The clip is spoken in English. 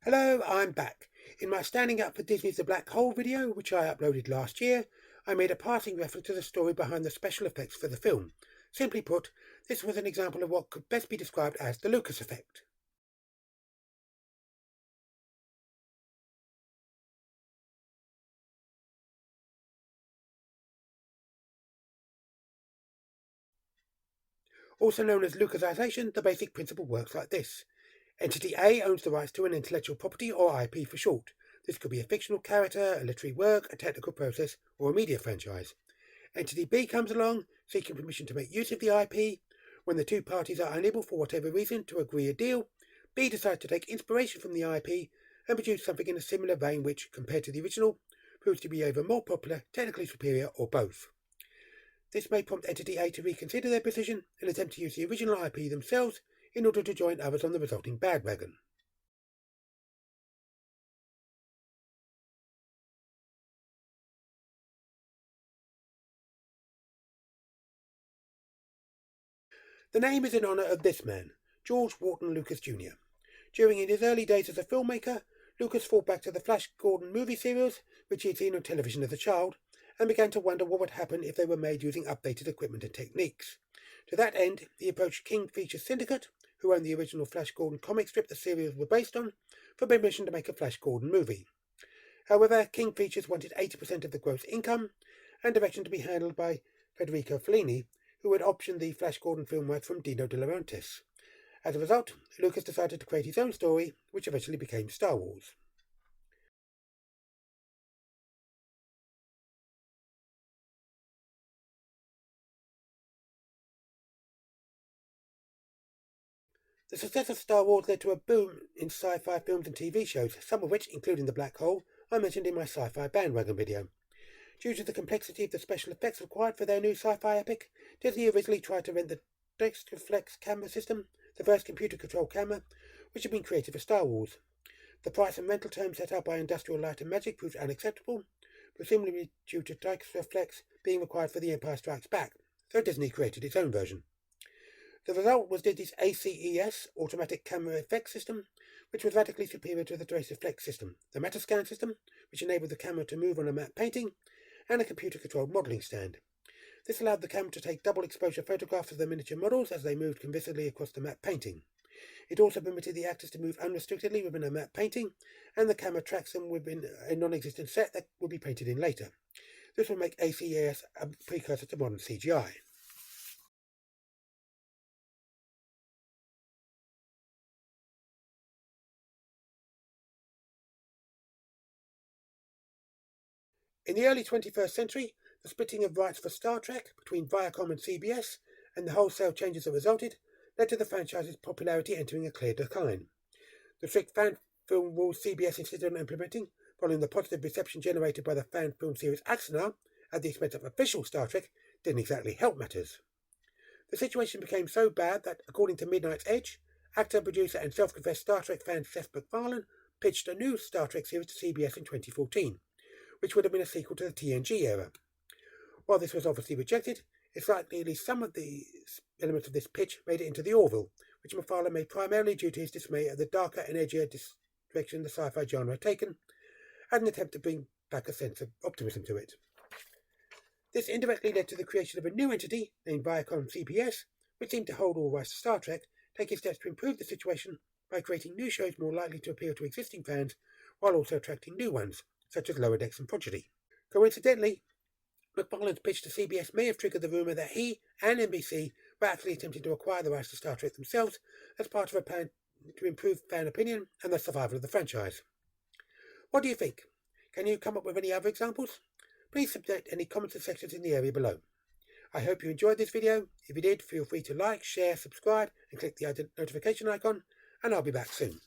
Hello, I'm back. In my Standing Up for Disney's The Black Hole video, which I uploaded last year, I made a passing reference to the story behind the special effects for the film. Simply put, this was an example of what could best be described as the Lucas effect. Also known as Lucasization, the basic principle works like this. Entity A owns the rights to an intellectual property, or IP for short. This could be a fictional character, a literary work, a technical process, or a media franchise. Entity B comes along, seeking permission to make use of the IP. When the two parties are unable for whatever reason to agree a deal, B decides to take inspiration from the IP and produce something in a similar vein which, compared to the original, proves to be either more popular, technically superior, or both. This may prompt Entity A to reconsider their position and attempt to use the original IP themselves in order to join others on the resulting bandwagon. The name is in honour of this man, George Wharton Lucas Jr. During his early days as a filmmaker, Lucas thought back to the Flash Gordon movie serials, which he had seen on television as a child, and began to wonder what would happen if they were made using updated equipment and techniques. To that end, he approached King Features Syndicate, who owned the original Flash Gordon comic strip the serials were based on, for permission to make a Flash Gordon movie. However, King Features wanted 80% of the gross income, and direction to be handled by Federico Fellini, who had optioned the Flash Gordon film work from Dino De Laurentiis. As a result, Lucas decided to create his own story, which eventually became Star Wars. The success of Star Wars led to a boom in sci-fi films and TV shows, some of which, including The Black Hole, I mentioned in my sci-fi bandwagon video. Due to the complexity of the special effects required for their new sci-fi epic, Disney originally tried to rent the Dextraflex camera system, the first computer-controlled camera, which had been created for Star Wars. The price and rental terms set out by Industrial Light and Magic proved unacceptable, presumably due to Dextraflex being required for The Empire Strikes Back, so Disney created its own version. The result was Disney's ACES, Automatic Camera Effects System, which was radically superior to the Dextraflex system, the Metascan system, which enabled the camera to move on a matte painting, and a computer-controlled modelling stand. This allowed the camera to take double exposure photographs of the miniature models as they moved convincingly across the matte painting. It also permitted the actors to move unrestrictedly within a matte painting, and the camera tracks them within a non-existent set that would be painted in later. This would make ACES a precursor to modern CGI. In the early 21st century, the splitting of rights for Star Trek between Viacom and CBS, and the wholesale changes that resulted, led to the franchise's popularity entering a clear decline. The strict fan film rules CBS insisted on implementing, following the positive reception generated by the fan film series Axanar, at the expense of official Star Trek, didn't exactly help matters. The situation became so bad that, according to Midnight's Edge, actor, producer, and self-confessed Star Trek fan Seth MacFarlane pitched a new Star Trek series to CBS in 2014, which would have been a sequel to the TNG era. While this was obviously rejected, it's likely at least some of the elements of this pitch made it into the Orville, which MacFarlane made primarily due to his dismay at the darker and edgier direction the sci-fi genre had taken, and an attempt to bring back a sense of optimism to it. This indirectly led to the creation of a new entity named Viacom CBS, which seemed to hold all rights to Star Trek, taking steps to improve the situation by creating new shows more likely to appeal to existing fans, while also attracting new ones, such as Lower Decks and Prodigy. Coincidentally, MacFarlane's pitch to CBS may have triggered the rumour that he and NBC were actually attempting to acquire the rights to Star Trek themselves as part of a plan to improve fan opinion and the survival of the franchise. What do you think? Can you come up with any other examples? Please submit any comments and sections in the area below. I hope you enjoyed this video. If you did, feel free to like, share, subscribe, and click the notification icon, and I'll be back soon.